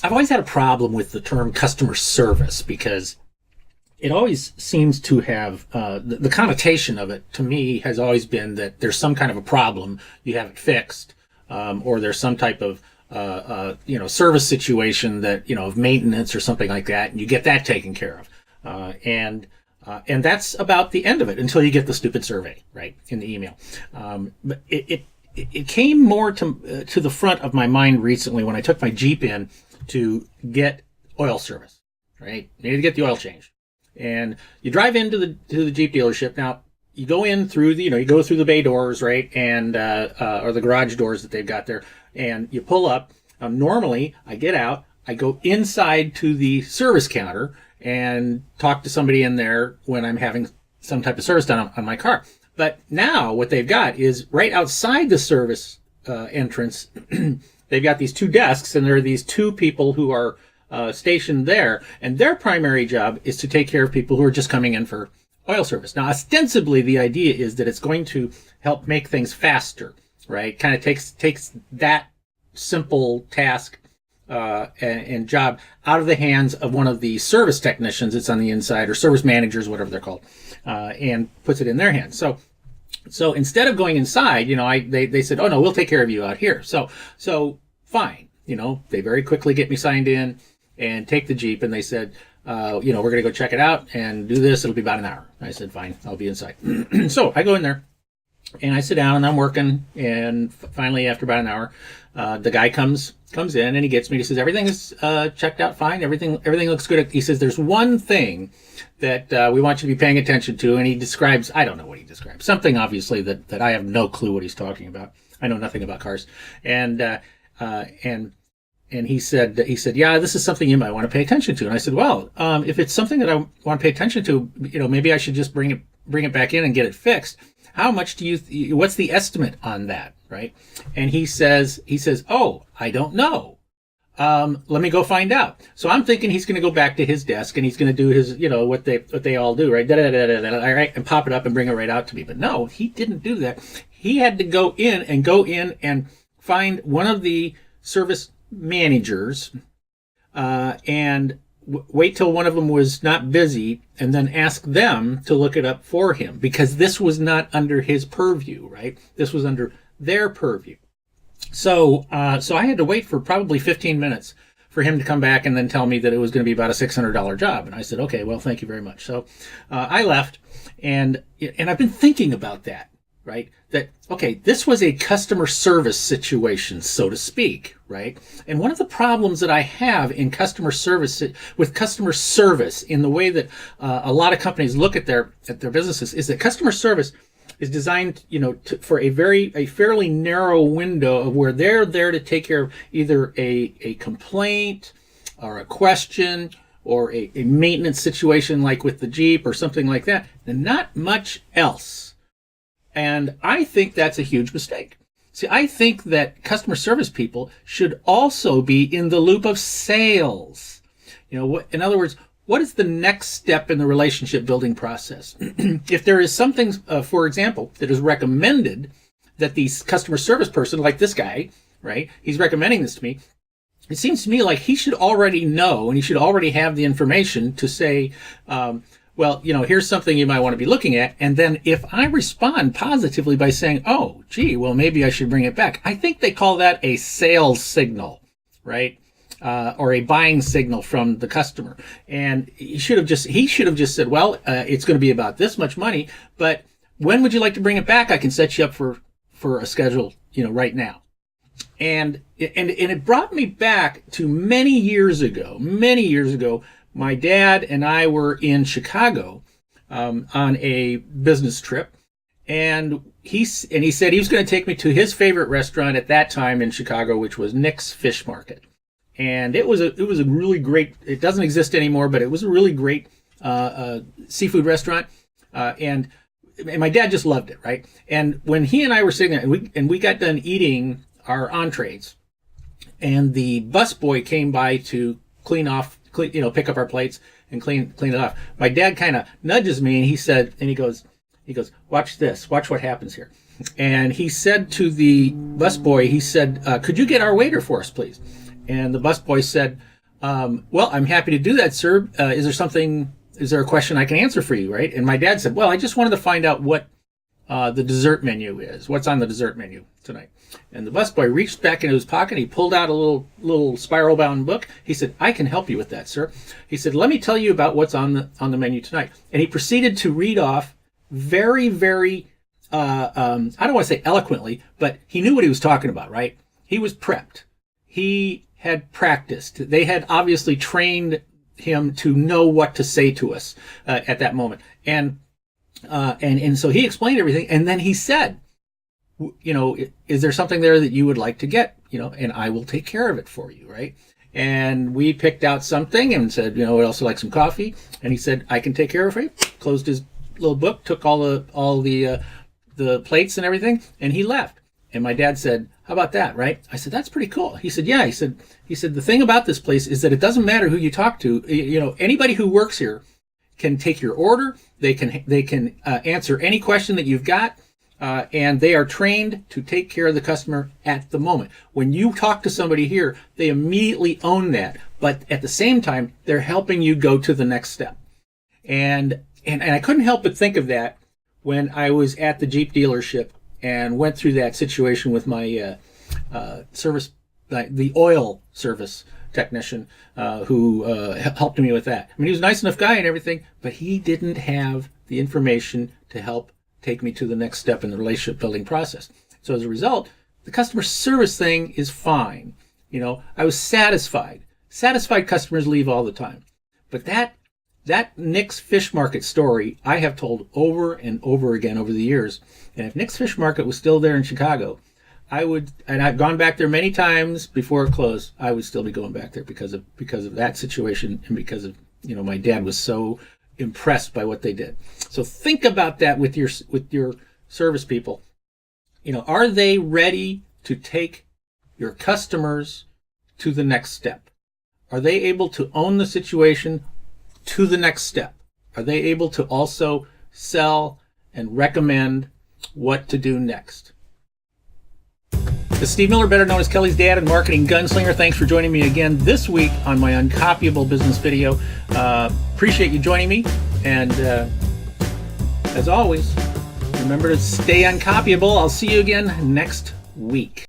I've always had a problem with the term customer service because it always seems to have the connotation of it to me has always been that there's some kind of a problem, you have it fixed, or there's some type of service situation that of maintenance or something like that, and you get that taken care of, and that's about the end of it until you get the stupid survey right in the email. But it came more to the front of my mind recently when I took my Jeep in to get oil service. Right, needed to get the oil changed. And you drive into the Jeep dealership. Now you go in through you go through the bay doors, right, and or the garage doors that they've got there, and you pull up. Normally, I get out, I go inside to the service counter and talk to somebody in there when I'm having some type of service done on my car. But now what they've got is right outside the service entrance. They've got these two desks, and there are these two people who are stationed there, and their primary job is to take care of people who are just coming in for oil service. Now, ostensibly, the idea is that it's going to help make things faster, right? Kind of takes that simple task and job out of the hands of one of the service technicians that's on the inside, or service managers, whatever they're called, and puts it in their hands. So instead of going inside, they said, "Oh no, we'll take care of you out here." So fine, they very quickly get me signed in and take the Jeep, and they said, we're going to go check it out and do this. It'll be about an hour. I said, fine, I'll be inside. So I go in there and I sit down and I'm working. And finally, after about an hour, the guy comes in and he gets me. He says, everything is checked out fine. Everything looks good. He says, there's one thing that we want you to be paying attention to. And he describes, I don't know what he describes, something obviously that I have no clue what he's talking about. I know nothing about cars. And he said, yeah, this is something you might want to pay attention to. And I said, well, if it's something that I want to pay attention to, maybe I should just bring it back in and get it fixed. How much what's the estimate on that? Right. And he says, oh, I don't know. Let me go find out. So I'm thinking he's going to go back to his desk and he's going to do his, what they all do, right? All right, and pop it up and bring it right out to me. But no, he didn't do that. He had to go in and find one of the service managers and wait till one of them was not busy and then ask them to look it up for him, because this was not under his purview, right? This was under their purview. So I had to wait for probably 15 minutes for him to come back and then tell me that it was going to be about a $600 job. And I said, okay, well, thank you very much. So I left, and I've been thinking about that, right? That, okay, this was a customer service situation, so to speak, right? And one of the problems that I have in customer service, with customer service, in the way that a lot of companies look at their businesses, is that customer service is designed, for a fairly narrow window of where they're there to take care of either a complaint or a question or a maintenance situation like with the Jeep or something like that, and not much else. And I think that's a huge mistake. See, I think that customer service people should also be in the loop of sales. In other words, what is the next step in the relationship building process? If there is something, for example, that is recommended that the customer service person, like this guy, right, he's recommending this to me, it seems to me like he should already know and he should already have the information to say, well, here's something you might want to be looking at. And then if I respond positively by saying, oh, gee, well, maybe I should bring it back. I think they call that a sales signal, right? Or a buying signal from the customer. And he should have just said, well, it's going to be about this much money, but when would you like to bring it back? I can set you up for a schedule, right now. And it brought me back to many years ago. My dad and I were in Chicago on a business trip, and he said he was going to take me to his favorite restaurant at that time in Chicago, which was Nick's Fish Market. And it was a really great, it doesn't exist anymore, but it was a really great seafood restaurant. And my dad just loved it, right? And when he and I were sitting there and we got done eating our entrees, and the busboy came by to pick up our plates and clean it off. My dad kind of nudges me and he goes, watch this, watch what happens here. And he said to the busboy, he said, could you get our waiter for us, please? And the busboy said, well, I'm happy to do that, sir. Is there a question I can answer for you, right? And my dad said, well, I just wanted to find out what the dessert menu is. What's on the dessert menu tonight? And the busboy reached back into his pocket. He pulled out a little spiral-bound book. He said, I can help you with that, sir. He said, let me tell you about what's on the menu tonight. And he proceeded to read off very, very, I don't want to say eloquently, but he knew what he was talking about, right? He was prepped. He had practiced. They had obviously trained him to know what to say to us at that moment. And so he explained everything. And then he said, is there something there that you would like to get? And I will take care of it for you, right? And we picked out something and said, we'd also like some coffee. And he said, I can take care of it for you. Closed his little book, took all the plates and everything, and he left. And my dad said, how about that, right? I said, that's pretty cool. He said, yeah. He said, the thing about this place is that it doesn't matter who you talk to. Anybody who works here can take your order. They can answer any question that you've got. And they are trained to take care of the customer at the moment. When you talk to somebody here, they immediately own that. But at the same time, they're helping you go to the next step. And I couldn't help but think of that when I was at the Jeep dealership and went through that situation with my service, the oil service technician who helped me with that. I mean, he was a nice enough guy and everything, but he didn't have the information to help take me to the next step in the relationship building process. So as a result, the customer service thing is fine. I was satisfied. Satisfied customers leave all the time. But that Nick's Fish Market story I have told over and over again over the years. And if Nick's Fish Market was still there in Chicago, and I've gone back there many times before it closed, I would still be going back there because of that situation and because of, my dad was so impressed by what they did. So think about that with your service people. Are they ready to take your customers to the next step? Are they able to own the situation to the next step? Are they able to also sell and recommend what to do next? This is Steve Miller, better known as Kelly's dad and marketing gunslinger. Thanks for joining me again this week on my Uncopyable business video. Appreciate you joining me. And as always, remember to stay uncopyable. I'll see you again next week.